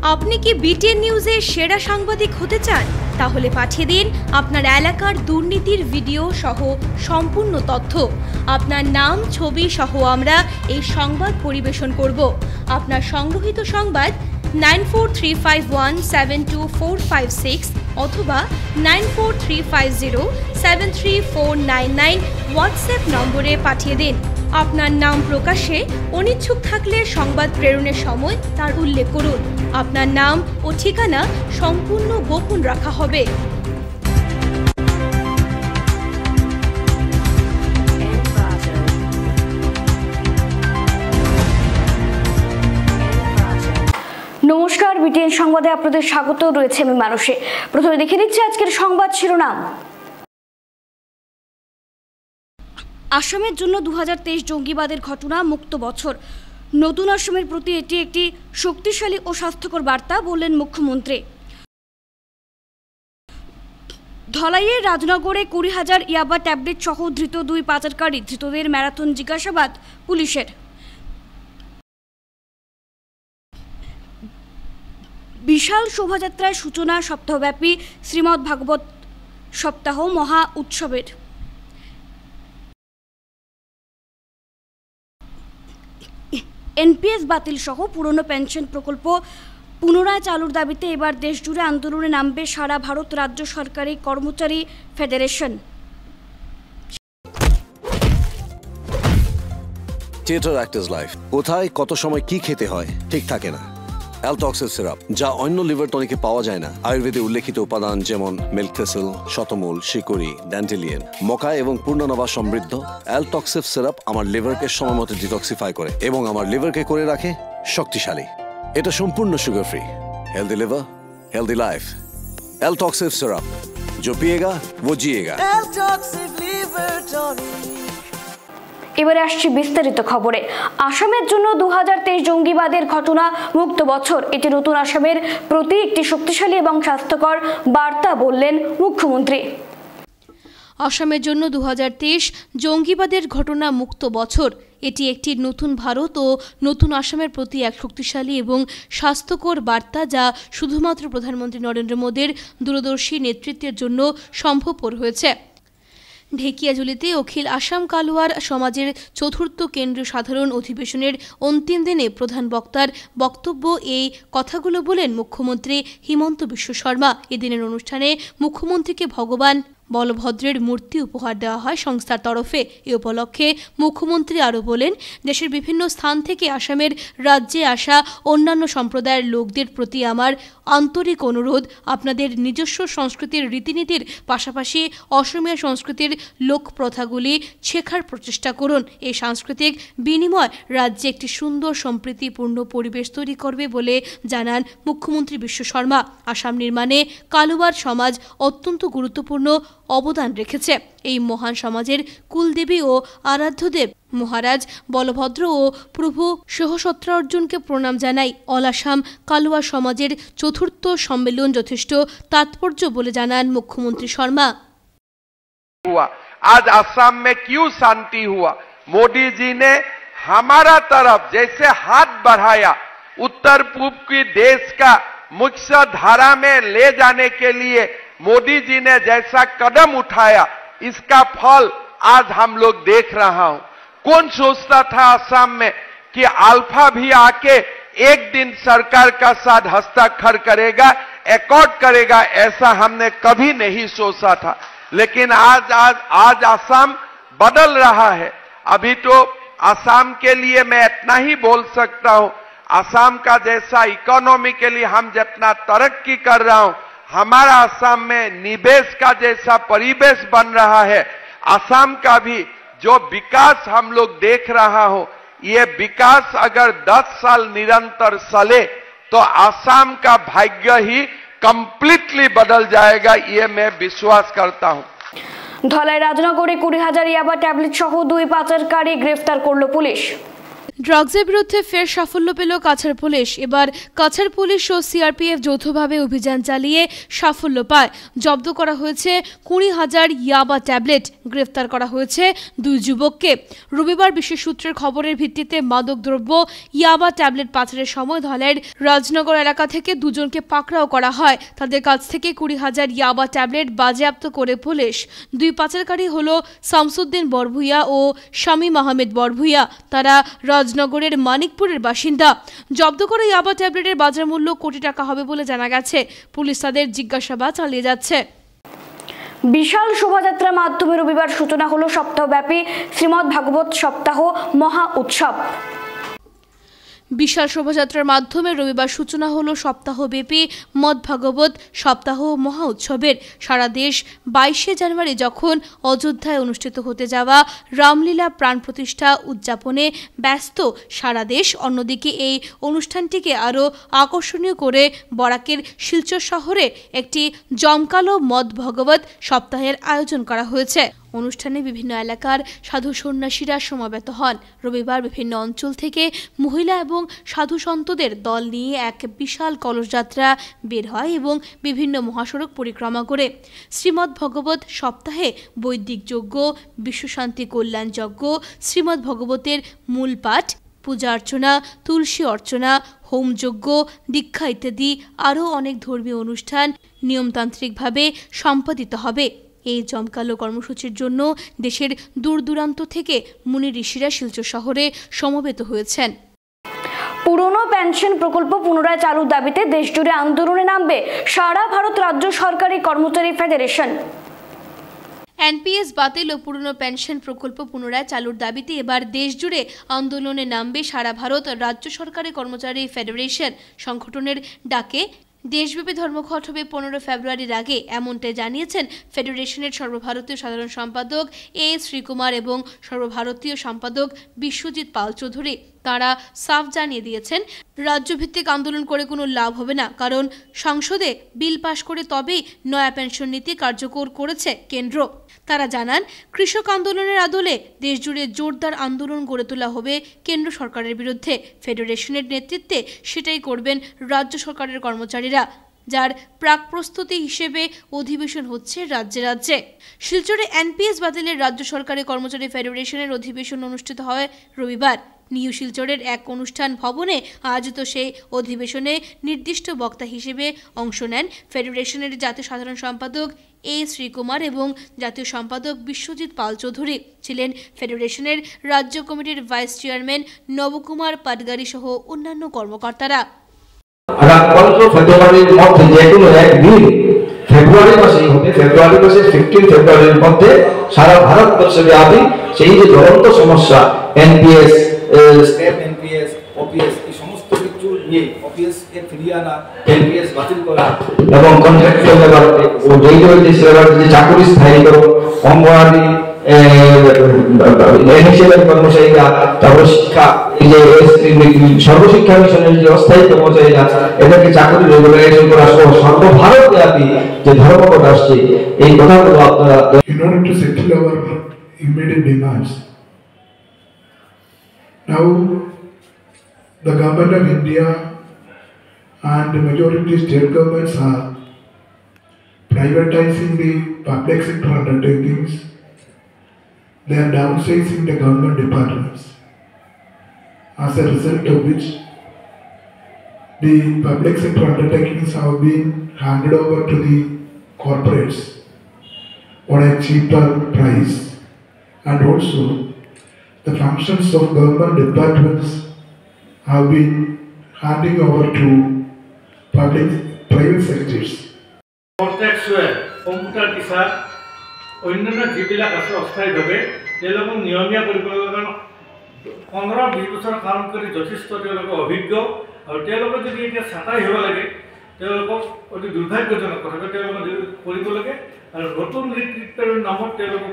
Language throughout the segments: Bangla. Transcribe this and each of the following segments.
আপনি কি বিটিএন নিউজের সেরা সাংবাদিক হতে চান? তাহলে পাঠিয়ে দিন আপনার এলাকার দুর্নীতির ভিডিও সহ সম্পূর্ণ তথ্য। আপনার নাম, ছবি সহ আমরা এই সংবাদ পরিবেশন করব। আপনার সংগ্রহীত সংবাদ 9435172456 অথবা 9435073499 হোয়াটসঅ্যাপ নম্বরে পাঠিয়ে দিন। আপনার নাম প্রকাশে অনিচ্ছুক থাকলে সংবাদ প্রেরণের সময় তার উল্লেখ করুন। আপনার নাম ও ঠিকানা সম্পূর্ণ গোপন রাখা হবে। নমস্কার, বিটিএন সংবাদে আপনাদের স্বাগত। রয়েছে আমি মানসী। প্রথমে দেখে নিচ্ছি আজকের সংবাদ শিরোনাম। আসামের জন্য 2023 জঙ্গিবাদের ঘটনা মুক্ত বছর। নতুন আসামের প্রতি এটি একটি শক্তিশালী ও স্বাস্থ্যকর বার্তা বললেন মুখ্যমন্ত্রী। ধলাইয়ের রাজনগরে 20,000 ইয়াবা ট্যাবলেট সহ ধৃত 2 পাচারকারী। ধৃতদের ম্যারাথন জিজ্ঞাসাবাদ পুলিশের। বিশাল শোভাযাত্রার সূচনা সপ্তাহব্যাপী শ্রীমদ্ ভাগবত সপ্তাহ মহা উৎসবের। এনপিএস বাতিল সহ পুরনো পেনশন প্রকল্প পুনরায় চালুর দাবিতে এবার দেশজুড়ে আন্দোলনে নামবে সারা ভারত রাজ্য সরকারি কর্মচারী ফেডারেশন। Theatre actors life. কোথায় কত সময় কি খেতে হয় ঠিক থাকে না। অ্যালটক্সিফ সিরাপ, যা অন্য লিভার টনিকে পাওয়া যায় না। আয়ুর্বেদে উল্লেখিত উপাদান যেমন মিল্ক থেসেল, শতমূল, শিকড়ি, ড্যান্টেলিয়ান, মকা এবং পূর্ণনবা সমৃদ্ধ অ্যালটক্সিফ সিরাপ আমার লিভারকে সময়মতো ডিটক্সিফাই করে এবং আমার লিভারকে করে রাখে শক্তিশালী। এটা সম্পূর্ণ sugar free. Healthy liver, healthy life. অ্যালটক্সিফ সিরাপ, जो पिएगा वो जिएगा। এবারে আসছি বিস্তারিত খবরে। আসামের জন্য 2023 জঙ্গিবাদের ঘটনা মুক্ত বছর। এটি নতুন আসামের প্রতি একটি শক্তিশালী এবং স্বাস্থ্যকর বার্তা বললেন মুখ্যমন্ত্রী। আসামের জন্য 2023 জঙ্গিবাদের ঘটনা মুক্ত বছর। এটি একটি নতুন ভারত ও নতুন আসামের প্রতি এক শক্তিশালী এবং স্বাস্থ্যকর বার্তা, যা শুধুমাত্র প্রধানমন্ত্রী নরেন্দ্র মোদীর দূরদর্শী নেতৃত্বের জন্য সম্ভবপর হয়েছে। ঢেকিয়াজুলিতে অখিল আসাম কালুয়ার সমাজের 4র্থ কেন্দ্রীয় সাধারণ অধিবেশনের অন্তিম দিনে প্রধান বক্তার বক্তব্য এই কথাগুলো বলেন মুখ্যমন্ত্রী হিমন্ত বিশ্ব শর্মা। এদিনের অনুষ্ঠানে মুখ্যমন্ত্রীকে ভগবান বলভদ্রের মূর্তি উপহার দেওয়া হয় সংস্থার তরফে। এ উপলক্ষে মুখ্যমন্ত্রী আরও বলেন, দেশের বিভিন্ন স্থান থেকে আসামের রাজ্যে আসা অন্যান্য সম্প্রদায়ের লোকদের প্রতি আমার আন্তরিক অনুরোধ, আপনাদের নিজস্ব সংস্কৃতির রীতিনীতির পাশাপাশি অসমীয়া সংস্কৃতির লোকপ্রথাগুলি শেখার প্রচেষ্টা করুন। এই সাংস্কৃতিক বিনিময় রাজ্যে একটি সুন্দর সম্প্রীতিপূর্ণ পরিবেশ তৈরি করবে বলে জানান মুখ্যমন্ত্রী বিশ্ব শর্মা। আসাম নির্মাণে কালুয়ার সমাজ অত্যন্ত গুরুত্বপূর্ণ অবদান রেখেছে। এই মহান সমাজের কুলদেবী ও আরাধ্যদেব মহারাজ বলভদ্র ও প্রভু সহস্রার্জুনকে প্রণাম জানাই। অল আসাম কালুয়া সমাজের 4র্থ সম্মেলন যথেষ্ট तात्पर्य बोले জানান मुख्यमंत्री शर्मा। आज असम में क्यों शांति हुआ? मोदी जी ने हमारा तरफ जैसे हाथ बढ़ाया, उत्तर पूर्व की देश का मुख्य धारा में ले जाने के लिए मोदी जी ने जैसा कदम उठाया, इसका फल आज हम लोग देख रहा हूं। कौन सोचता था असम में कि अल्फा भी आके एक दिन सरकार का साथ हस्ताक्षर करेगा, एकॉर्ड करेगा, ऐसा हमने कभी नहीं सोचा था। लेकिन आज असम बदल रहा है। अभी तो असम के लिए मैं इतना ही बोल सकता हूं, असम का जैसा इकोनॉमिकली हम जितना तरक्की कर रहा हूं, हमारा असम में निवेश का जैसा परिवेश बन रहा है, असम का भी जो विकास हम लोग देख रहा हूं, ये विकास अगर 10 साल निरंतर चले तो असम का भाग्य ही कंप्लीटली बदल जाएगा, ये मैं विश्वास करता हूं। ধলাই রাজনগরে 20,000 ইয়াবা ট্যাবলেট সহ 2 পাচারকারী গ্রেফতার করল পুলিশ। ড্রাগসের বিরুদ্ধে ফের সাফল্য পেল কাছাড় পুলিশ। এবার কাছাড় পুলিশ ও সিআরপিএফ যৌথভাবে অভিযান চালিয়ে সাফল্য পায়। জব্দ করা হয়েছে 20,000 ইয়াবা ট্যাবলেট, গ্রেফতার করা হয়েছে 2 যুবককে। রবিবার বিশেষ সূত্রের খবরের ভিত্তিতে মাদকদ্রব্য ইয়াবা ট্যাবলেট পাচারের সময় ধলের রাজনগর এলাকা থেকে 2 জনকে পাকড়াও করা হয়। তাদের কাছ থেকে 20,000 ইয়াবা ট্যাবলেট বাজেয়াপ্ত করে পুলিশ। 2 পাচারকারী হল শামসুদ্দিন বরভুইয়া ও শামীম আহমেদ বরভুইয়া। তারা রাজনগরের মানিকপুরের বাসিন্দা। জব্দ করা ইয়াবা ট্যাবলেটের বাজার মূল্য কোটি টাকা হবে বলে জানা গেছে। পুলিশ তাদের জিজ্ঞাসাবাদ চালিয়ে যাচ্ছে। বিশাল শোভাযাত্রার মাধ্যমে রবিবার সূচনা হলো সপ্তাহব্যাপী শ্রীমদ্ ভাগবত সপ্তাহ মহা উৎসব। বিশাল শোভাযাত্রার মাধ্যমে রবিবার সূচনা হলো সপ্তাহব্যাপী মদ্ভাগবত সপ্তাহ মহা উৎসবের। সারা দেশ 22শে জানুয়ারি যখন অযোধ্যায় অনুষ্ঠিত হতে যাওয়া রামলীলা প্রাণ প্রতিষ্ঠা উদযাপনে ব্যস্ত সারা দেশ, অন্যদিকে এই অনুষ্ঠানটিকে আরও আকর্ষণীয় করে বরাকের শিলচর শহরে একটি জমকালো মদ্ভাগবত সপ্তাহের আয়োজন করা হয়েছে। অনুষ্ঠানে বিভিন্ন এলাকার সাধু সন্ন্যাসীরা সমবেত হন। রবিবার বিভিন্ন অঞ্চল থেকে মহিলা এবং সাধু সন্তদের দল নিয়ে এক বিশাল কলসযাত্রা বের হয় এবং বিভিন্ন মহাসড়ক পরিক্রমা করে শ্রীমদ্ ভগবত সপ্তাহে বৈদিক যজ্ঞ, বিশ্বশান্তি কল্যাণ যজ্ঞ, শ্রীমদ্ ভগবতের মূল পাঠ, পূজা অর্চনা, তুলসী অর্চনা, হোমযজ্ঞ, দীক্ষা ইত্যাদি আরও অনেক ধর্মীয় অনুষ্ঠান নিয়মতান্ত্রিকভাবে সম্পাদিত হবে। এই জমকালো কর্মসূচির জন্য দেশের দূর দূরান্ত থেকে মুনি ঋষিরা শিলচর শহরে সমবেত হয়েছেন। পুরনো পেনশন প্রকল্প পুনরায় চালুর দাবিতে দেশজুড়ে আন্দোলনে নামবে সারা ভারত রাজ্য সরকারি কর্মচারী ফেডারেশন। এনপিএস বাতিল ও পুরনো পেনশন প্রকল্প পুনরায় চালুর দাবিতে এবার দেশজুড়ে আন্দোলনে নামবে সারা ভারত রাজ্য সরকারি কর্মচারী ফেডারেশন। সংগঠনের ডাকে দেশব্যাপী ধর্মঘট হবে 15 ফেব্রুয়ারির আগে, এমনটাই জানিয়েছেন ফেডারেশনের সর্বভারতীয় সাধারণ সম্পাদক এস শ্রীকুমার এবং সর্বভারতীয় সম্পাদক বিশ্বজিৎ পাল চৌধুরী। তারা সাফ জানিয়ে দিয়েছেন, রাজ্যভিত্তিক আন্দোলন করে কোনো লাভ হবে না, কারণ সংসদে বিল পাশ করে তবেই নয়া পেনশন নীতি কার্যকর করেছে কেন্দ্র। তারা জানান, কৃষক আন্দোলনের আদলে দেশজুড়ে জোরদার আন্দোলন গড়ে তোলা হবে কেন্দ্র সরকারের বিরুদ্ধে। ফেডারেশনের নেতৃত্বে সেটাই করবেন রাজ্য সরকারের কর্মচারীরা, যার প্রাক প্রস্তুতি হিসেবে অধিবেশন হচ্ছে রাজ্যে রাজ্যে। শিলচরে এনপিএস বাতিলের রাজ্য সরকারি কর্মচারী ফেডারেশনের অধিবেশন অনুষ্ঠিত হয় রবিবার। নিউ শিলচরের এক অনুষ্ঠান ভবনে আয়োজিত সেই অধিবেশনে নির্দিষ্ট বক্তা হিসেবে অংশ নেন ফেডারেশনের জাতীয় সাধারণ সম্পাদক এ শ্রীকুমার এবং জাতীয় সম্পাদক বিশ্বজিৎ পাল চৌধুরী। ছিলেন ফেডারেশনের রাজ্য কমিটির ভাইস চেয়ারম্যান নবকুমার পাটগারি সহ অন্যান্য কর্মকর্তারা। ফেব্রুয়ারির মধ্যে যে কোনো একদিন ফেব্রুয়ারি মাসেই হবে, ফেব্রুয়ারি মাসের 15 ফেব্রুয়ারির মধ্যে সারা ভারতবর্ষে ব্যাপী সেই যে জ্বলন্ত সমস্যা এনপিএস, এনপিএস, ওপিএস, এই সমস্ত কিছু নিয়ে ওপিএস এর ফিরিয়ে আনা, এনপিএস বাতিল করা এবং কন্ট্রাক্টুয়াল লেবার ও ডেইলি লেবার যে চাকরি স্থায়ীকরণ, অঙ্গনওয়াড়ি কর্মচারীরা, তারপর শিক্ষা, এই যে সর্বশিক্ষা মিশনের যে অস্থায়ী কর্মচারীরা, এদেরকে চাকরি রেগুলারাইজেশন করা সহ সর্বভারত ব্যাপী যে ধর্মঘট আসছে, এই কথাগুলো আপনারা in order to settle our immediate demands. Now, the government of India and the majority state governments are privatizing the public sector undertakings. They are downsizing the government departments, as a result of which the public sector undertakings have been handed over to the corporates on a cheaper price, and also the functions of government departments have been handing over to private sectors. Contractual, computer teacher, অন্যান্য যিবিলাক আছে অস্থায়ীভাৱে তেওঁলোকক নিয়মীয়া কৰিবলৈ কাৰণে 15-20 বছৰ কাম কৰি যথেষ্ট তেওঁলোকে অভিজ্ঞ, আৰু তেওঁলোকে যদি এতিয়া চাকৰি হ'ব লাগে তেওঁলোকক অতি দুৰ্ভাগ্যজনক কথাটো তেওঁলোকে কৰিব লাগে। আৰু নতুন নেতৃত্বৰ নামত তেওঁলোকক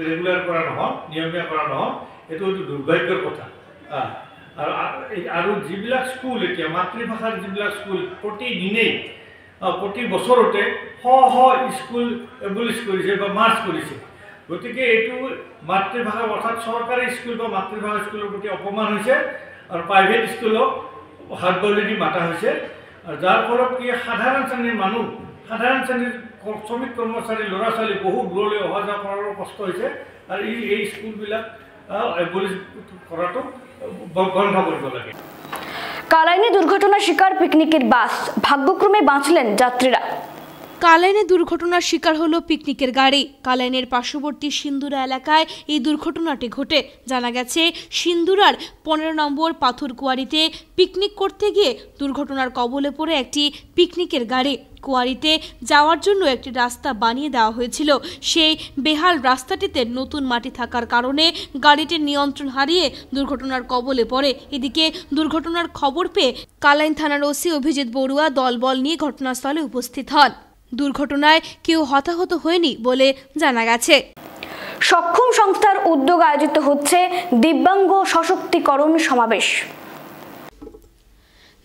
ৰেগুলাৰ কৰা নহয়, নিয়মীয়া কৰা নহয়, এইটো অতি দুৰ্ভাগ্যৰ কথা। আৰু যিবিলাক স্কুল এতিয়া মাতৃভাষাৰ যিবিলাক স্কুল প্ৰতিদিনেই প্ৰতি বছৰতে শ শ স্কুল এবলিছ কৰিছে বা মাৰ্চ কৰিছে, গতিকে এইটো মাতৃভাষা অৰ্থাৎ চৰকাৰী স্কুল বা মাতৃভাষা স্কুলৰ প্ৰতি অপমান হৈছে আৰু প্ৰাইভেট স্কুলক হাত বলি দি মাতা হৈছে আৰু যাৰ ফলত কি সাধাৰণ শ্ৰেণীৰ মানুহ সাধাৰণ শ্ৰেণীৰ শ্ৰমিক কৰ্মচাৰী ল'ৰা ছোৱালী বহু দূৰলৈ অহা যোৱা কৰাৰো কষ্ট হৈছে আৰু এই স্কুলবিলাক এবলিশ কৰাটো বন্ধ কৰিব লাগে। কালাইনে দুর্ঘটনার শিকার পিকনিকের বাস, ভাগ্যক্রমে বাঁচলেন যাত্রীরা। কালাইনে দুর্ঘটনার শিকার হলো পিকনিকের গাড়ি। কালাইনের পার্শ্ববর্তী সিন্দুরা এলাকায় এই দুর্ঘটনাটি ঘটে। জানা গেছে সিন্দুরার 15 নম্বর পাথরকুয়ারিতে পিকনিক করতে গিয়ে দুর্ঘটনার কবলে পড়ে একটি পিকনিকের গাড়ি। কুয়ারিতে যাওয়ার জন্য একটি রাস্তা বানিয়ে দেওয়া হয়েছিল। সেই বেহাল রাস্তাটিতে নতুন মাটি থাকার কারণে গাড়িটির নিয়ন্ত্রণ হারিয়ে দুর্ঘটনার কবলে পড়ে। এদিকে দুর্ঘটনার খবর পেয়ে কালাইন থানার ওসি অভিজিৎ বড়ুয়া দলবল নিয়ে ঘটনাস্থলে উপস্থিত হন। দুর্ঘটনায় কেউ হতাহত হয়নি বলে জানা গেছে। সক্ষম সংস্থার উদ্যোগে আয়োজিত হচ্ছে দিব্যাঙ্গ সশক্তিকরণ সমাবেশ।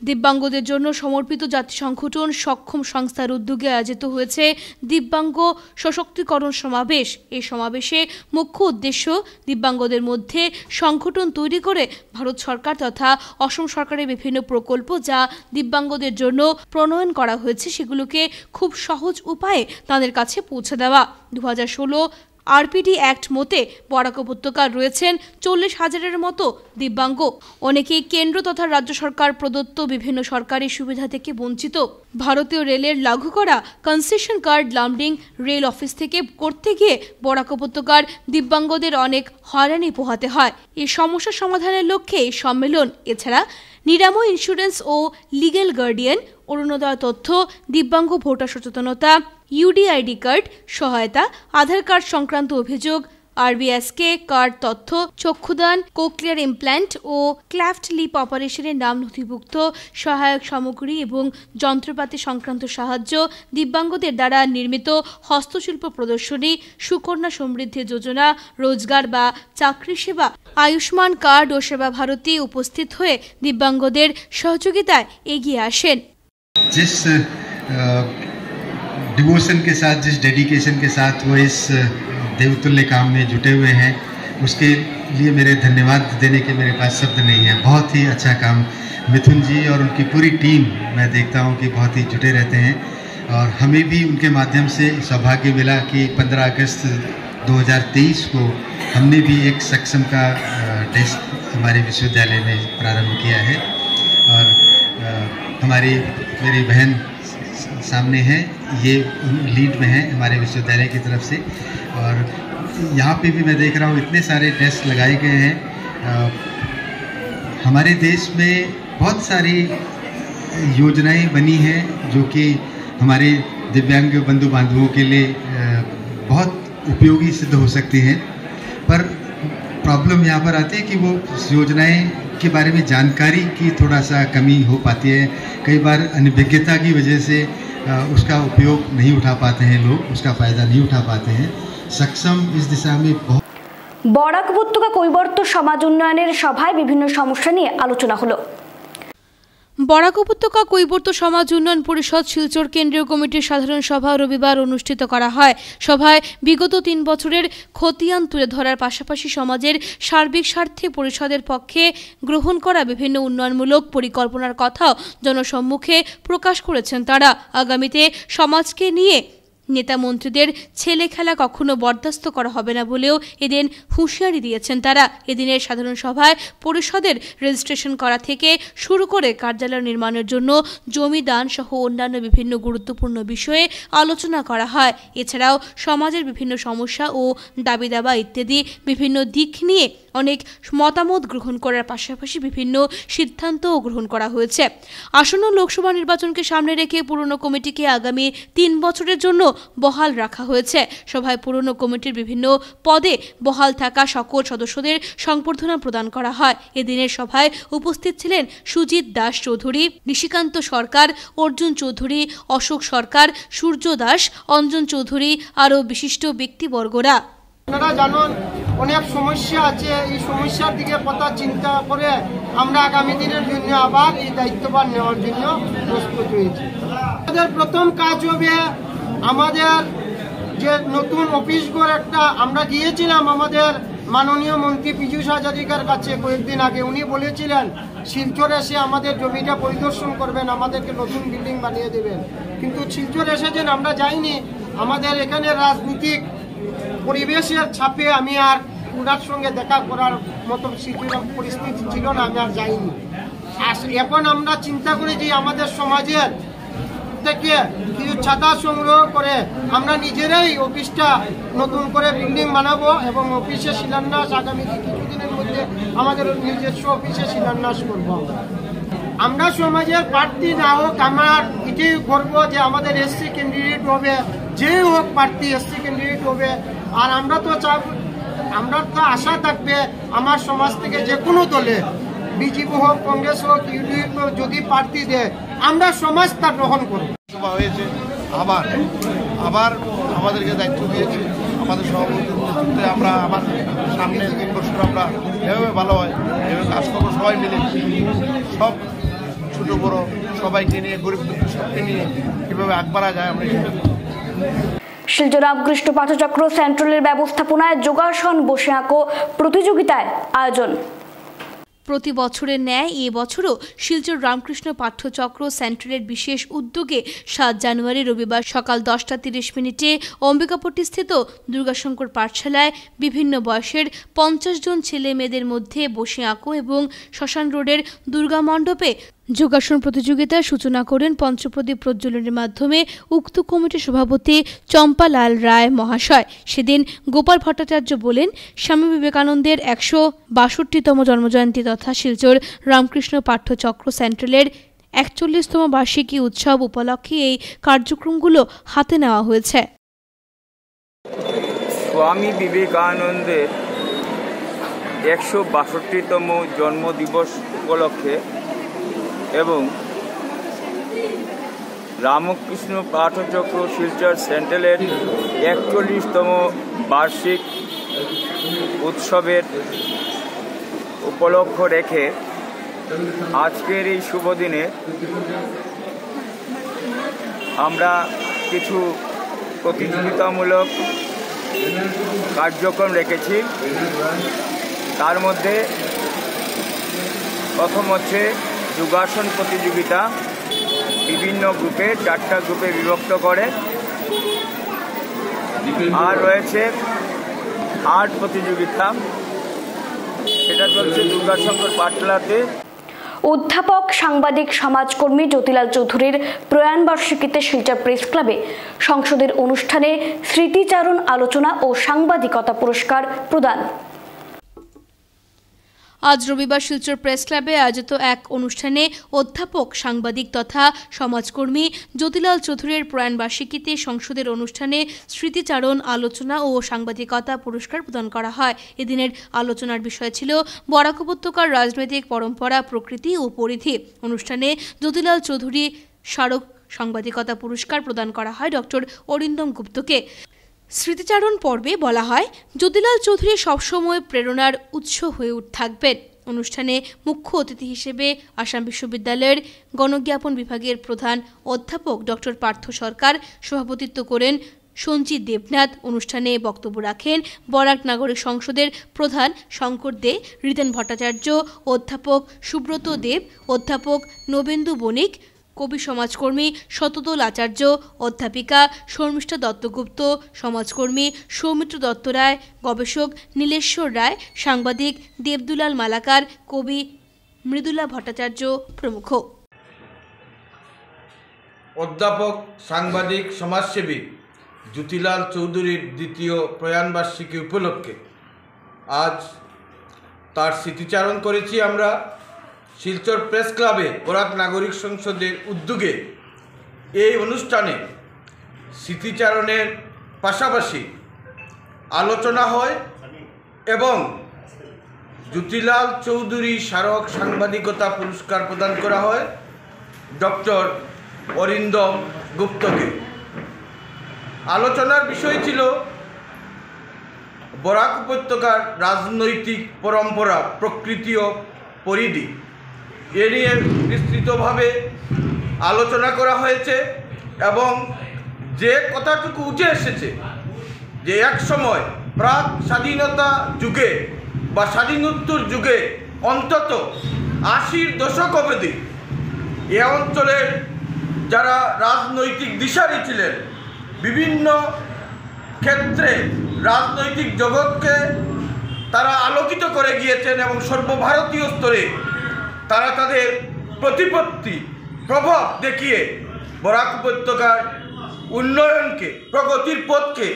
দিব্যাঙ্গদের জন্য সমর্পিত জাতি সংগঠন সক্ষম সংস্থার উদ্যোগে আয়োজিত হয়েছে দিব্যাঙ্গ সশক্তিকরণ সমাবেশ। এই সমাবেশে মুখ্য উদ্দেশ্য দিব্যাঙ্গদের মধ্যে সংগঠন তৈরি করে ভারত সরকার তথা অসম সরকারের বিভিন্ন প্রকল্প যা দিব্যাঙ্গদের জন্য প্রণয়ন করা হয়েছে সেগুলোকে খুব সহজ উপায়ে তাদের কাছে পৌঁছে দেওয়া। 2016 আরপিডি অ্যাক্ট মতে বরাক উপত্যকার রয়েছেন 40,000-এর মতো দিব্যাঙ্গ। অনেকেই কেন্দ্র তথা রাজ্য সরকার প্রদত্ত বিভিন্ন সরকারি সুবিধা থেকে বঞ্চিত। ভারতীয় রেলের লাগু করা কনসেশন কার্ড লাম্বিং রেল অফিস থেকে করতে গিয়ে বরাক উপত্যকার দিব্যাঙ্গদের অনেক হয়রানি পোহাতে হয়। এই সমস্যা সমাধানের লক্ষ্যে এই সম্মেলন। এছাড়া নিরাময় ইন্স্যুরেন্স ও লিগ্যাল গার্ডিয়ান, অরুণোদয় তথ্য, দিব্যাঙ্গ ভোটার সচেতনতা, ইউডিআইডি কার্ড সহায়তা, আধার কার্ড সংক্রান্ত অভিযোগ, আরবিএসকে কার্ড তথ্য, চক্ষুদান, কোক্লিয়ার ইমপ্ল্যান্ট ও ক্ল্যাফট লিপ অপারেশনের নাম নথিভুক্ত সহায়ক সামগ্রী এবং যন্ত্রপাতি সংক্রান্ত সাহায্য, দিব্যাঙ্গদের দ্বারা নির্মিত হস্তশিল্প প্রদর্শনী, সুকন্যা সমৃদ্ধি যোজনা, রোজগার বা চাকরি সেবা, আয়ুষ্মান কার্ড ও সেবা ভারতী উপস্থিত হয়ে দিব্যাঙ্গদের সহযোগিতায় এগিয়ে আসেন। जिस डिवोशन के साथ, जिस डेडिकेशन के साथ वो इस देवतुल्य काम में जुटे हुए हैं, उसके लिए मेरे धन्यवाद देने के मेरे पास शब्द नहीं है। बहुत ही अच्छा काम मिथुन जी और उनकी पूरी टीम, मैं देखता हूँ कि बहुत ही जुटे रहते हैं और हमें भी उनके माध्यम से सौभाग्य मिला कि 15 अगस्त 2023 को हमने भी एक सक्षम का डेस्क हमारे विश्वविद्यालय में प्रारंभ किया है और मेरी बहन सामने है, ये लीड में है हमारे विश्वविद्यालय की तरफ से और यहाँ पे भी मैं देख रहा हूँ इतने सारे डेस्क लगाए गए हैं। हमारे देश में बहुत सारी योजनाएं बनी हैं जो कि हमारे दिव्यांग बंधु बांधवों के लिए बहुत उपयोगी सिद्ध हो सकती हैं, पर प्रॉब्लम यहाँ पर आती है कि वो योजनाएं के बारे में जानकारी की थोड़ा सा कमी हो पाती है। कई बार अनभिज्ञता की वजह से उसका उपयोग नहीं उठा पाते हैं लोग, उसका फ़ायदा नहीं उठा पाते हैं। सक्षम इस दिशा में बहुत। বরাক উপত্যকা কৈবর্ত সমাজ উন্নয়নের সভায় বিভিন্ন সমস্যা নিয়ে আলোচনা হলো। বরাক উপত্যকা কৈবর্ত সমাজ উন্নয়ন পরিষদ শিলচর কেন্দ্রীয় কমিটির সাধারণ সভা রবিবার অনুষ্ঠিত করা হয়। সভায় বিগত 3 বছরের খতিয়ান তুলে ধরার পাশাপাশি সমাজের সার্বিক স্বার্থে পরিষদের পক্ষে গ্রহণ করা বিভিন্ন উন্নয়নমূলক পরিকল্পনার কথাও জনসম্মুখে প্রকাশ করেছেন তারা। আগামীতে সমাজকে নিয়ে নেতা মন্ত্রীদের ছেলে খেলা কখনো বরদাস্ত করা হবে না বলেও এদিন হুঁশিয়ারি দিয়েছেন তারা। এদিনের সাধারণ সভায় পরিষদের রেজিস্ট্রেশন করা থেকে শুরু করে কার্যালয় নির্মাণের জন্য জমি দান সহ অন্যান্য বিভিন্ন গুরুত্বপূর্ণ বিষয়ে আলোচনা করা হয়। এছাড়াও সমাজের বিভিন্ন সমস্যা ও দাবি দাবা ইত্যাদি বিভিন্ন দিক নিয়ে অনেক মতামত গ্রহণ করার পাশাপাশি বিভিন্ন সিদ্ধান্তও গ্রহণ করা হয়েছে। আসন্ন লোকসভা নির্বাচনকে সামনে রেখে পুরনো কমিটিকে আগামী 3 বছরের জন্য বহাল রাখা হয়েছে। সভায় পুরনো কমিটির বিভিন্ন পদে বহাল থাকা সকল সদস্যদের সংবর্ধনা প্রদান করা হয়। এদিনের সভায় উপস্থিত ছিলেন সুজিত দাস চৌধুরী, নিশিকান্ত সরকার, অর্জুন চৌধুরী, অশোক সরকার, সূর্য দাস, অঞ্জন চৌধুরী আরও বিশিষ্ট ব্যক্তিবর্গরা। আপনারা জানেন অনেক সমস্যা আছে, এই সমস্যার দিকে কথা চিন্তা করে আমরা আগামী দিনের জন্য আবার এই দায়িত্বভার নেওয়ার জন্য প্রস্তুত হয়েছি। আমাদের প্রথম কাজ হবে আমাদের যে নতুন অফিসঘর একটা আমরা গিয়েছিলাম আমাদের মাননীয় মন্ত্রী পীযূষ হাজারিকার কাছে কয়েকদিন আগে। উনি বলেছিলেন শিলচর এসে আমাদের জমিটা পরিদর্শন করবেন, আমাদেরকে নতুন বিল্ডিং বানিয়ে দেবেন। কিন্তু শিলচর এসেছেন, আমরা যাইনি। আমাদের এখানে রাজনীতিক পরিবেশের ছাপে আমি আর ওনার সঙ্গে দেখা করার মতো পরিস্থিতি ছিল না, আমি আর যাইনি। এখন আমরা চিন্তা করি যে আমাদের সমাজের থেকে কিছু ছাতা সংগ্রহ করে আমরা নিজেরাই অফিসটা নতুন করে বিল্ডিং বানাবো এবং অফিসে শিলান্যাস আগামী কিছুদিনের মধ্যে আমাদের নিজস্ব অফিসে শিলান্যাস করবো। আমরা সমাজের প্রার্থী না হোক, আমার এটাই করবো যে আমাদের এসসি ক্যান্ডিডেট হবে, যে হোক প্রার্থী এসসি ক্যান্ডিডেট হবে। আর আমরা তো আশা থাকবে আমার সমাজ থেকে যে কোনো দলে, বিজেপি হোক, কংগ্রেস হোক, ইউডিএফ হোক, যদি প্রার্থী দেয় আমরা সমাজ তা গ্রহণ করব। সভা হয়েছে, আবার আমাদেরকে দায়িত্ব দিয়েছে আমাদের সভাপতির নেতৃত্বে। আমরা আবার সামনে 3 বছর আমরা এভাবে ভালো হয় এভাবে কাজ করবো, সবাই মিলে, সব ছোট বড় সবাইকে নিয়ে, গরিব দুঃখী সবকে নিয়ে কীভাবে আগ বাড়া যায় আমরা। শিলচর রামকৃষ্ণ পাঠচক্র সেন্ট্রালের ব্যবস্থাপনায় যোগাসন বসে আঁকো প্রতিযোগিতায় আয়োজন। প্রতি বছরের ন্যায় এবছরও শিলচর রামকৃষ্ণ পাঠ্যচক্র সেন্টারের বিশেষ উদ্যোগে 7 জানুয়ারি রবিবার সকাল 10:30 অম্বিকাপট্টিস্থিত দুর্গাশঙ্কর পাঠশালায় বিভিন্ন বয়সের 50 জন ছেলে মেয়েদের মধ্যে বসে আঁকো এবং শ্মশান রোডের দুর্গা মণ্ডপে যোগাসন প্রতিযোগিতার সূচনা করেন পঞ্চপ্রদীপ প্রজ্বলনের মাধ্যমে উক্ত কমিটির সভাপতি চম্পালাল রায় মহাশয়। সেদিন গোপাল ভট্টাচার্য বলেন, স্বামী বিবেকানন্দের 162তম জন্মজয়ন্তী তথা শিলচর রামকৃষ্ণ পাঠ্যচক্র সেন্ট্রালের 41তম বার্ষিকী উৎসব উপলক্ষে এই কার্যক্রমগুলো হাতে নেওয়া হয়েছে। স্বামী বিবেকানন্দের 162তম জন্মদিবস উপলক্ষে এবং রামকৃষ্ণ পাঠচক্র শিলচর সেন্ট্রালের 41তম বার্ষিক উৎসবের উপলক্ষ রেখে আজকের এই শুভ দিনে আমরা কিছু প্রতিযোগিতামূলক কার্যক্রম রেখেছি। তার মধ্যে প্রথম হচ্ছে যোগাসন প্রতিযোগিতা, বিভিন্ন গ্রুপে 4টা গ্রুপে বিভক্ত করে। আর রয়েছে আর্ট প্রতিযোগিতা, সেটা চলছে দুর্গাশঙ্কর পাঠশালাতে। অধ্যাপক, সাংবাদিক, সমাজকর্মী জ্যোতিলাল চৌধুরীর প্রয়াণ বার্ষিকীতে শিলচর প্রেস ক্লাবে সংসদের অনুষ্ঠানে স্মৃতিচারণ আলোচনা ও সাংবাদিকতা পুরস্কার প্রদান। আজ রবিবার শিলচর প্রেস ক্লাবে আয়োজিত এক অনুষ্ঠানে অধ্যাপক, সাংবাদিক তথা সমাজকর্মী জ্যোতিলাল চৌধুরীর প্রয়াণ বার্ষিকীতে সংসদের অনুষ্ঠানে স্মৃতিচারণ আলোচনা ও সাংবাদিকতা পুরস্কার প্রদান করা হয়। এদিনের আলোচনার বিষয় ছিল বরাক উপত্যকার রাজনৈতিক পরম্পরা, প্রকৃতি ও পরিধি। অনুষ্ঠানে জ্যোতিলাল চৌধুরী স্মারক সাংবাদিকতা পুরস্কার প্রদান করা হয় ডক্টর অরিন্দম গুপ্তকে। স্মৃতিচারণ পর্বে বলা হয়, জ্যোতিলাল চৌধুরী সবসময় প্রেরণার উৎস হয়ে থাকবেন। অনুষ্ঠানে মুখ্য অতিথি হিসেবে আসাম বিশ্ববিদ্যালয়ের গণজ্ঞাপন বিভাগের প্রধান অধ্যাপক ডক্টর পার্থ সরকার সভাপতিত্ব করেন সঞ্জিত দেবনাথ। অনুষ্ঠানে বক্তব্য রাখেন বরাক নাগরিক সংসদের প্রধান শঙ্কর দে, রিতেন ভট্টাচার্য, অধ্যাপক সুব্রত দেব, অধ্যাপক নবেন্দু বণিক, কবি সমাজকর্মী শতদল আচার্য, অধ্যাপিকা শর্মিষ্ঠা দত্তগুপ্ত, সমাজকর্মী সৌমিত্র দত্ত রায়, গবেষক নীলেশ্বর রায়, সাংবাদিক দেবদুলাল মালাকার, কবি মৃদুলা ভট্টাচার্য প্রমুখ। অধ্যাপক, সাংবাদিক, সমাজসেবী জ্যোতিলাল চৌধুরীর দ্বিতীয় প্রয়াণবার্ষিকী উপলক্ষে আজ তার স্মৃতিচারণ করেছি আমরা শিলচর প্রেস ক্লাবে বরাক নাগরিক সংসদের উদ্যোগে। এই অনুষ্ঠানে স্মৃতিচারণের পাশাপাশি আলোচনা হয় এবং জ্যোতিলাল চৌধুরী স্মারক সাংবাদিকতা পুরস্কার প্রদান করা হয় ডক্টর অরিন্দম গুপ্তকে। আলোচনার বিষয় ছিল বরাক উপত্যকার রাজনৈতিক পরম্পরা, প্রকৃতি ও পরিধি। এ নিয়ে বিস্তৃতভাবে আলোচনা করা হয়েছে এবং যে কথাটুকু উঠে এসেছে যে এক সময় প্রাক স্বাধীনতা যুগে বা স্বাধীনোত্তর যুগে অন্তত 80-র দশক অবধি এ অঞ্চলের যারা রাজনৈতিক দিশারি ছিলেন, বিভিন্ন ক্ষেত্রে রাজনৈতিক জগৎকে তারা আলোকিত করে গিয়েছেন এবং সর্বভারতীয় স্তরে তারা তাদের প্রতিপত্তি প্রভাব দেখিয়ে বরাক উপত্যকার উন্নয়নকে, প্রগতির পথকে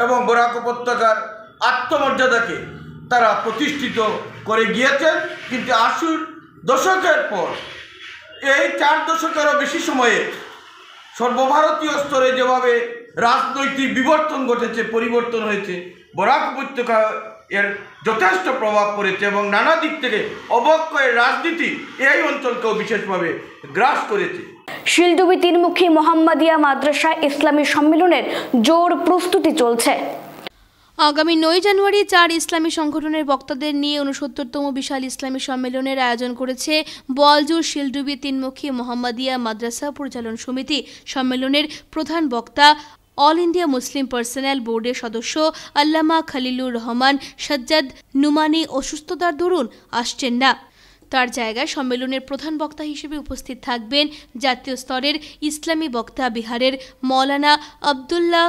এবং বরাক উপত্যকার আত্মমর্যাদাকে তারা প্রতিষ্ঠিত করে গিয়েছেন। কিন্তু 80 দশকের পর এই 4 দশকেরও বেশি সময়ে সর্বভারতীয় স্তরে যেভাবে রাজনৈতিক বিবর্তন ঘটেছে, পরিবর্তন হয়েছে, বরাক উপত্যকা এর যথেষ্ট প্রভাব পড়েছে এবং নানা দিক থেকে অবক্ষয়ের রাজনীতি এই অঞ্চলকেও বিশেষভাবে গ্রাস করেছে। শিলডুবি তিনমুখী মোহাম্মদিয়া মাদ্রাসা ইসলামী সম্মেলনের জোর প্রস্তুতি চলছে। আগামী 9 জানুয়ারি 4 ইসলামী সংগঠনের বক্তাদের নিয়ে 69তম বিশাল ইসলামী সম্মেলনের আয়োজন করেছে বোয়ালজোর শিলডুবি তিনমুখী মোহাম্মদিয়া মাদ্রাসা পরিচালন সমিতি। সম্মেলনের প্রধান বক্তা অল ইন্ডিয়া মুসলিম পার্সোনাল বোর্ডের সদস্য আল্লামা খলিলুর রহমান সাজ্জাদ নুমানি অসুস্থতার দরুন আসছেন না। তার জায়গায় সম্মেলনের প্রধান বক্তা হিসেবে উপস্থিত থাকবেন জাতীয় স্তরের ইসলামী বক্তা বিহারের মৌলানা আবদুল্লাহ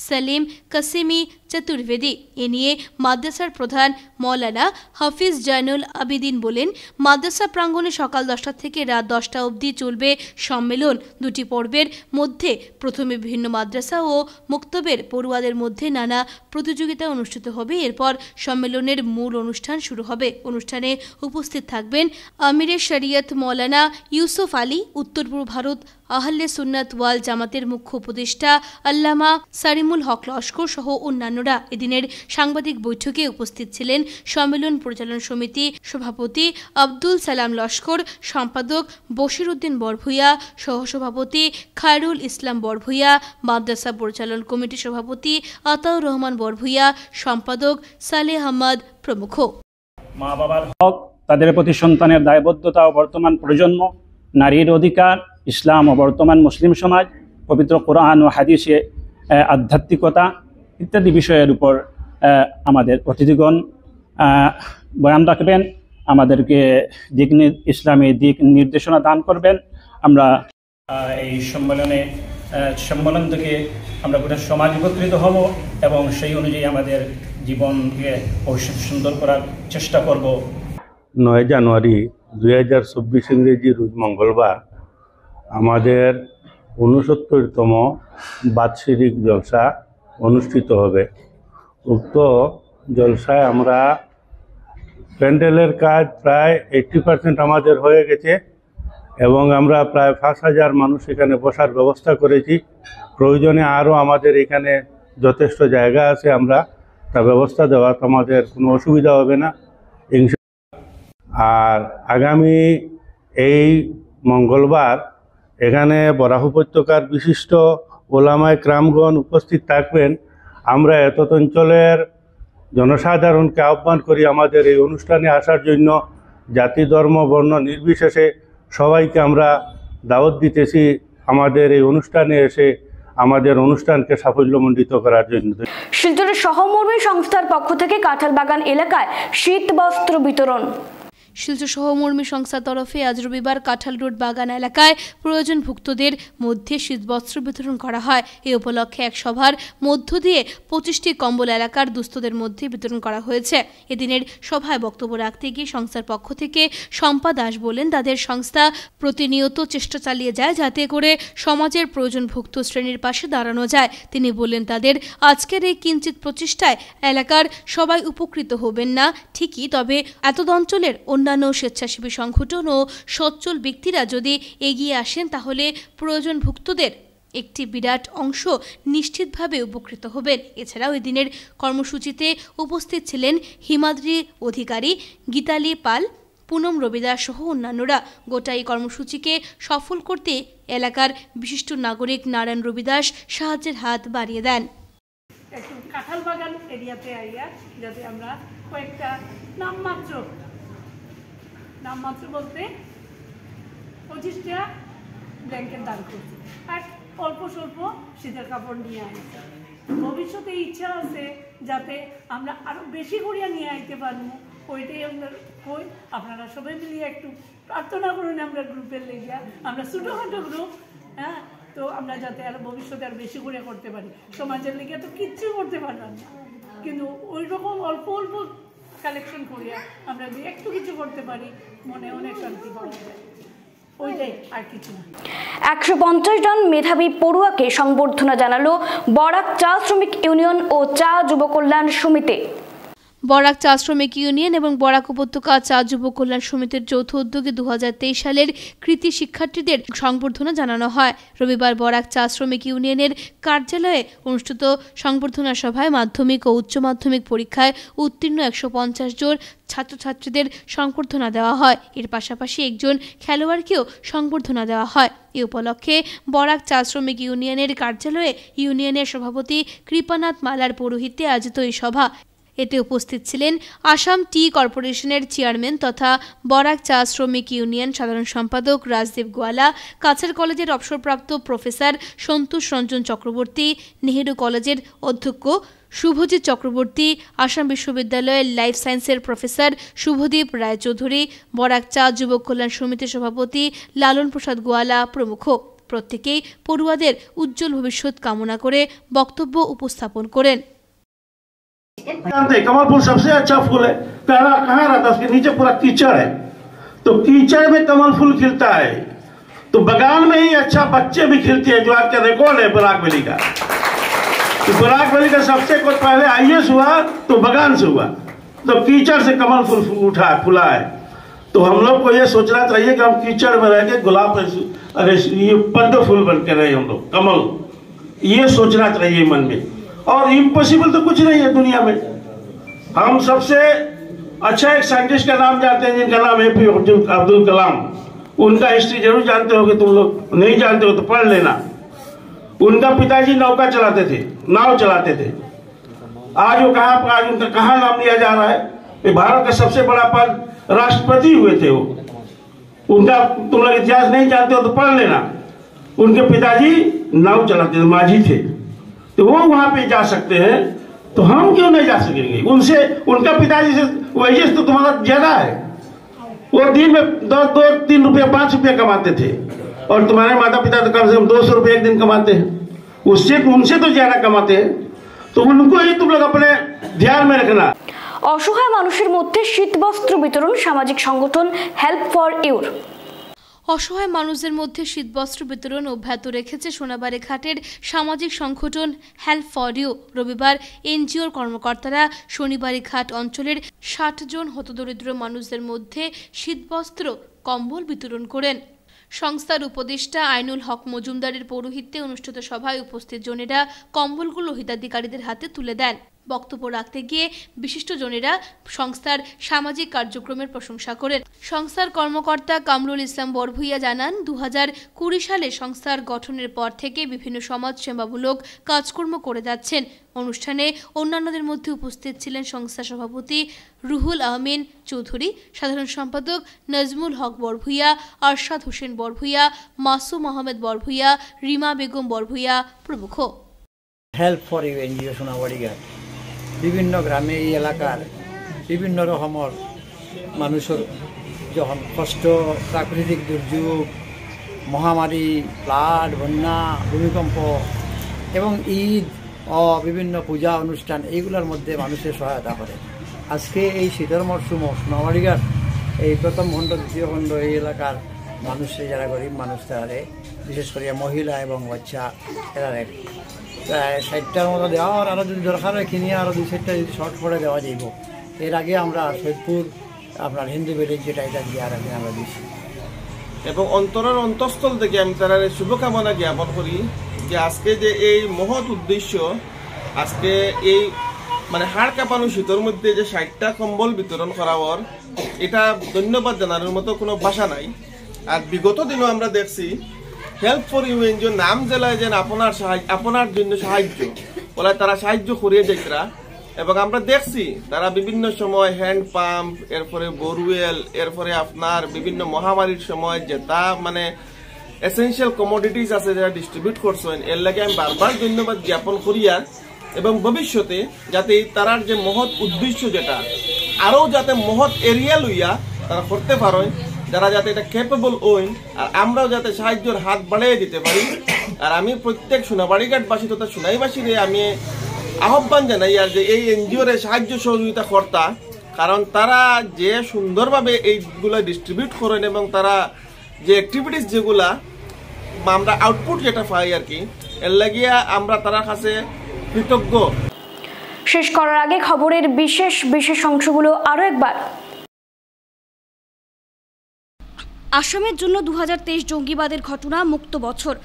সলিম কাসিমি চতুর্বেদী। এ নিয়ে মাদ্রাসার প্রধান মৌলানা হাফিজ জয়নুল আবিদিন বলেন, মাদ্রাসা প্রাঙ্গণে সকাল 10টা থেকে রাত 10টা অবধি চলবে সম্মেলন। 2টি পর্বের মধ্যে প্রথমে বিভিন্ন মাদ্রাসা ও মক্তবের পড়ুয়াদের মধ্যে নানা প্রতিযোগিতা অনুষ্ঠিত হবে। এরপর সম্মেলনের মূল অনুষ্ঠান শুরু হবে। অনুষ্ঠানে উপস্থিত থাকবেন আমিরে শরিয়ত মৌলানা ইউসুফ আলী, উত্তর পূর্ব ভারত আহলে সুন্নাত ওয়াল জামাতের মুখ্য উপদেষ্টা আল্লামা সারিমুল হক লস্কর সহ অন্যান্যরা। এদিনের সাংবাদিক বৈঠকে উপস্থিত ছিলেন সম্মেলন পরিচালন সমিতি সভাপতি আব্দুল সালাম লস্কর, সম্পাদক বশির উদ্দিন বরভূয়া, সহসভাপতি খায়রুল ইসলাম বরভূয়া, মাদ্রাসা পরিচালন কমিটির সভাপতি আতাউর রহমান বরভূয়া, সম্পাদক সালেহ আহমদ প্রমুখ। মা বাবার হক, তাদের প্রতি সন্তানের দায়বদ্ধতা ও বর্তমান প্রজন্ম, নারীর অধিকার, ইসলাম ও বর্তমান মুসলিম সমাজ, পবিত্র কোরআন ও হাদিসে আধ্যাত্মিকতা ইত্যাদি বিষয়ের উপর আমাদের অতিথিগণ বয়ান রাখবেন, আমাদেরকে ইসলামী দিক নির্দেশনা দান করবেন। আমরা এই সম্মেলন থেকে আমরা গোটা সমাজ উপকৃত হব এবং সেই অনুযায়ী আমাদের জীবনকে সুন্দর করার চেষ্টা করব। 9 জানুয়ারি 2024 ইংরেজি রোজ মঙ্গলবার আমাদের 69তম বাৎসরিক জলসা অনুষ্ঠিত হবে। উক্ত জলসায় আমরা প্যান্ডেলের কাজ প্রায় 80% আমাদের হয়ে গেছে এবং আমরা প্রায় 5000 মানুষ এখানে বসার ব্যবস্থা করেছি। প্রয়োজনে আরও আমাদের এখানে যথেষ্ট জায়গা আছে, আমরা তা ব্যবস্থা দেওয়া, আমাদের কোনো অসুবিধা হবে না। আর আগামী এই মঙ্গলবার এখানে বরাক উপত্যকার বিশিষ্ট ওলামায়ে কেরামগণ উপস্থিত থাকবেন। আমরা এতদ অঞ্চলের জনসাধারণকে আহ্বান করি আমাদের এই অনুষ্ঠানে আসার জন্য। জাতি ধর্ম বর্ণ নির্বিশেষে সবাইকে আমরা দাওয়াত দিতেছি আমাদের এই অনুষ্ঠানে এসে আমাদের অনুষ্ঠানকে সাফল্যমণ্ডিত করার জন্য। শিলচরের সহমর্মী সংস্থার পক্ষ থেকে কাঁঠালবাগান এলাকায় শীত বস্ত্র বিতরণ। শিলচর সহমর্মী সংস্থার তরফে আজ রবিবার কাঁঠাল রোড বাগান এলাকায় প্রয়োজনভুক্তদের মধ্যে শীতবস্ত্র বিতরণ করা হয়। এ উপলক্ষে এক সভার মধ্য দিয়ে 25টি কম্বল এলাকার দুস্থদের মধ্যে বিতরণ করা হয়েছে। এদিনের সভায় বক্তব্য রাখতে গিয়ে সংস্থার পক্ষ থেকে শম্পা দাস বলেন, তাদের সংস্থা প্রতিনিয়ত চেষ্টা চালিয়ে যায় যাতে করে সমাজের প্রয়োজনভুক্ত শ্রেণীর পাশে দাঁড়ানো যায়। তিনি বলেন, তাদের আজকের এই কিঞ্চিত প্রচেষ্টায় এলাকার সবাই উপকৃত হবেন না ঠিকই, তবে এতদ অঞ্চলের অন্যান্য স্বেচ্ছাসেবী সংগঠন ও সচ্ছল ব্যক্তিরা যদি এগিয়ে আসেন তাহলে প্রয়োজনভুক্তদের একটি বিরাট অংশ নিশ্চিতভাবে উপকৃত হবেন। এছাড়াও এদিনের কর্মসূচিতে উপস্থিত ছিলেন হিমাদ্রি অধিকারী, গীতালি পাল, পুনম রবিদাস সহ অন্যান্যরা। গোটা এই কর্মসূচিকে সফল করতে এলাকার বিশিষ্ট নাগরিক নারায়ণ রবিদাস সাহায্যের হাত বাড়িয়ে দেন। কাঁঠালবাগান এরিয়াতে আইয়া যাতে আমরা কয়েকটা নামমাত্র বলতে 25টা ব্ল্যাঙ্কেট দান করছি। আর অল্প স্বল্প শীতের কাপড় নিয়ে আইছে। ভবিষ্যতে ইচ্ছা আছে যাতে আমরা আরো বেশি করিয়া নিয়ে আইতে পারবো, ওইটাই আমরা কই। আপনারা সবাই মিলিয়ে একটু প্রার্থনা করুন আমরা গ্রুপের লেগিয়া, আমরা ছোটোখাটো গ্রুপ, হ্যাঁ, তো আমরা যাতে আরো ভবিষ্যতে আরো বেশি করে করতে পারি। সমাজের লেগিয়া তো কিচ্ছু করতে পারলাম না, কিন্তু ওই রকম অল্প অল্প কালেকশন করিয়া আমরা যদি একটু কিছু করতে পারি মনে অনেক শান্তি পাওয়া যায়, ওইটাই আর কিছু না। 150 জন মেধাবী পড়ুয়াকে সংবর্ধনা জানালো বরাক চা শ্রমিক ইউনিয়ন ও চা যুব কল্যাণ সমিতি। বরাক চা শ্রমিক ইউনিয়ন এবং বরাক উপত্যকা চা যুব কল্যাণ সমিতির যৌথ উদ্যোগে 2023 সালের কৃতি শিক্ষার্থীদের সংবর্ধনা জানানো হয়। রবিবার বরাক চা শ্রমিক ইউনিয়নের কার্যালয়ে অনুষ্ঠিত সংবর্ধনা সভায় মাধ্যমিক ও উচ্চ মাধ্যমিক পরীক্ষায় উত্তীর্ণ 150 জন ছাত্রছাত্রীদের সংবর্ধনা দেওয়া হয়। এর পাশাপাশি একজন খেলোয়াড়কেও সংবর্ধনা দেওয়া হয়। এই উপলক্ষে বরাক চা শ্রমিক ইউনিয়নের কার্যালয়ে ইউনিয়নের সভাপতি কৃপানাথ মালার পৌরোহিত্যে আয়োজিত এই সভা। এতে উপস্থিত ছিলেন আসাম টি কর্পোরেশনের চেয়ারম্যান তথা বরাক চা শ্রমিক ইউনিয়ন সাধারণ সম্পাদক রাজদীপ গোয়ালা, কাছাড় কলেজের অবসরপ্রাপ্ত প্রফেসর সন্তোষ রঞ্জন চক্রবর্তী, নেহেরু কলেজের অধ্যক্ষ শুভজিৎ চক্রবর্তী, আসাম বিশ্ববিদ্যালয়ের লাইফ সায়েন্সের প্রফেসর শুভদীপ রায়চৌধুরী, বরাক চা যুব কল্যাণ সমিতির সভাপতি লালন প্রসাদ গোয়ালা প্রমুখ। প্রত্যেকেই পড়ুয়াদের উজ্জ্বল ভবিষ্যৎ কামনা করে বক্তব্য উপস্থাপন করেন। जानते कमल फूल सबसे अच्छा फूल है, पहला कहाँ रहता है, उसके नीचे पूरा कीचड़ है, तो कीचड़ में कमल फूल खिलता है। तो बगान में ही अच्छा बच्चे भी खिलते हैं, जो आज का रिकॉर्ड है बराक वैली का। तो बराक वैली का सबसे कुछ पहले आईएएस हुआ तो बगान से हुआ, तो कीचड़ से कमल फूल उठा है, फुला है। तो हम लोग को ये सोचना चाहिए कि हम कीचड़ में रह के गुलाब, अरे ये पद्म फूल बन के रहे हम लोग, कमल, ये सोचना चाहिए मन में। और इम्पॉसिबल तो कुछ नहीं है दुनिया में। हम सबसे अच्छा एक साइंटिस्ट का नाम जानते हैं जिनका नाम है अब्दुल कलाम। उनका हिस्ट्री जरूर जानते होगे तुम लोग, नहीं जानते हो तो पढ़ लेना। उनका पिताजी नौका चलाते थे, नाव चलाते थे। आज वो कहाँ पर, आज उनका कहाँ नाम लिया जा रहा है, भारत का सबसे बड़ा पद राष्ट्रपति हुए थे वो। उनका तुम लोग इतिहास नहीं जानते हो तो पढ़ लेना। उनके पिताजी नाव चलाते थे, माझी थे, तो वो वहां पे जा सकते हैं, तो हम क्यों नहीं जा सकेंगे उनसे? उनका पिताजी से वैसे तो तुम्हारा ज्यादा है। वो दिन में 2-3 रुपया 5 रुपया कमाते थे, और तुम्हारे माता पिता तो कम से कम 200 रुपये एक दिन कमाते हैं, उससे उनसे तो ज्यादा कमाते हैं। तो उनको ही तुम लोग अपने ध्यान में रखना। অসহায় মানুষের মধ্যে শীতবস্ত্র বিতরণ সামাজিক সংগঠন হেল্প ফর ইউর। অসহায় মানুষদের মধ্যে শীতবস্ত্র বিতরণ অব্যাহত রেখেছে সোনাবাড়ি ঘাটের সামাজিক সংগঠন হেল্প ফর ইউ। রবিবার এনজিওর কর্মকর্তারা শনিবাড়ি ঘাট অঞ্চলের 60 জন হতদরিদ্র মানুষদের মধ্যে শীতবস্ত্র, কম্বল বিতরণ করেন। সংস্থার উপদেষ্টা আইনুল হক মজুমদারের পৌরোহিত্যে অনুষ্ঠিত সভায় উপস্থিত জনেরা কম্বলগুলো হিতাধিকারীদের হাতে তুলে দেন। বক্তব্য রাখতে গিয়ে বিশিষ্ট জনেরা সংস্থার সামাজিক কার্যক্রমের প্রশংসা করেন। সংস্থার কর্মকর্তা কামরুল ইসলাম বরভুইয়া জানান, 2020 সালে সংস্থার গঠনের পর থেকে বিভিন্ন সমাজসেবামূলক কাজকর্ম করে যাচ্ছেন। অনুষ্ঠানে অন্যান্যদের মধ্যে উপস্থিত ছিলেন সংস্থা সভাপতি রুহুল আহমিন চৌধুরী, সাধারণ সম্পাদক নজমুল হক বরভুইয়া, আরশাদ হোসেন বরভুইয়া, মাসুম আহমেদ বরভুইয়া, রিমা বেগম বরভুইয়া প্রমুখ। Help for you NGO Sonabari Ghat বিভিন্ন গ্রামে এই এলাকার বিভিন্ন রকমের মানুষের যখন কষ্ট, প্রাকৃতিক দুর্যোগ, মহামারী, ফ্লাড, বন্যা, ভূমিকম্প এবং ঈদ ও বিভিন্ন পূজা অনুষ্ঠান, এইগুলোর মধ্যে মানুষের সহায়তা করে। আজকে এই শীতের মরশুম সোনাবাড়ি ঘাট এই প্রথম খণ্ড, দ্বিতীয় খণ্ড এই এলাকার মানুষের যারা গরিব মানুষ তারা, বিশেষ করে মহিলা এবং বাচ্চা, এরা প্রায় 60টার মতো দেওয়া, আর আরও যদি দরকার হয় কিনিয়ে আরও 2-4টা যদি শর্ট করে দেওয়া যাইব। এর আগে আমরা সৈয়দপুর আপনার হিন্দু ভিলেজ যেটা, এটা দিয়ে আর আগে আমরা দিচ্ছি। এবং অন্তরের অন্তঃস্থল থেকে আমি তার শুভকামনা জ্ঞাপন করি যে আজকে যে এই মহৎ উদ্দেশ্য, আজকে এই মানে হাড় কাঁপানো শীতের মধ্যে যে 60টা কম্বল বিতরণ করা হওয়ার, এটা ধন্যবাদ জানানোর মতো কোনো ভাষা নাই। আর বিগত দিনও আমরা দেখছি হেল্প ফর ইউ এনজিও নাম জেলায় যেন আপনার জন্য সাহায্য বলে তারা সাহায্য করিয়ে যাইতরা। এবং আমরা দেখছি তারা বিভিন্ন সময় হ্যান্ড পাম্প, এরপরে বোরওয়েল, এরপরে আপনার বিভিন্ন মহামারীর সময় যেটা মানে এসেনশিয়াল কমোডিটিস আছে যারা ডিস্ট্রিবিউট করছেন এর লাগে আমি বারবার ধন্যবাদ জ্ঞাপন করিয়া এবং ভবিষ্যতে যাতে তারার যে মহৎ উদ্দেশ্য যেটা আরও যাতে মহৎ এরিয়া লইয়া তারা করতে পারেন, যারা যাতে এটা ক্যাপেবল হইন আর আমরাও যাতে সাহায্যের হাত বাড়িয়ে দিতে পারি। আর আমি প্রত্যেক সোনাবাড়িঘাটবাসী তথা সোনাইবাসীরে আমি আহ্বান জানাই আর যে এই এনজিওরে সাহায্য সহযোগিতা কর্তা, কারণ তারা যে সুন্দরভাবে এইগুলো ডিস্ট্রিবিউট করেন এবং তারা যে অ্যাক্টিভিটিস যেগুলা আমরা আউটপুট যেটা পাই আর কি, এর লাগিয়া আমরা তার কাছে কৃতজ্ঞ। শেষ করার আগে খবরের বিশেষ অংশগুলো আরো একবার। আসামের জন্য 2023 জঙ্গিবাদের ঘটনা মুক্ত বছর।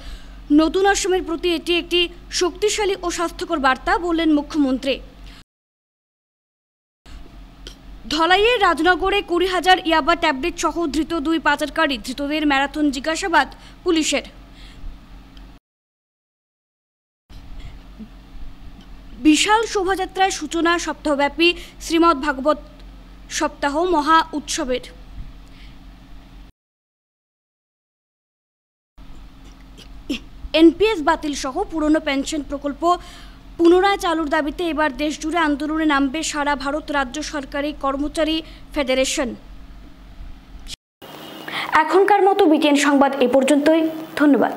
নতুন আসামের প্রতি এটি একটি শক্তিশালী ও স্বাস্থ্যকর বার্তা বললেন মুখ্যমন্ত্রী। ধলাইয়ের রাজনগরে 20,000 ইয়াবা ট্যাবলেট সহ ধৃত 2 পাচারকারী, ধৃতদের ম্যারাথন জিজ্ঞাসাবাদ পুলিশের। বিশাল শোভাযাত্রার সূচনা সপ্তাহব্যাপী শ্রীমদ্ ভাগবত সপ্তাহ মহা উৎসবের। এনপিএস বাতিল সহ পুরনো পেনশন প্রকল্প পুনরায় চালুর দাবিতে এবার দেশজুড়ে আন্দোলনে নামবে সারা ভারত রাজ্য সরকারি কর্মচারী ফেডারেশন। এখনকার মতো বিটিএন সংবাদ এ পর্যন্তই। ধন্যবাদ।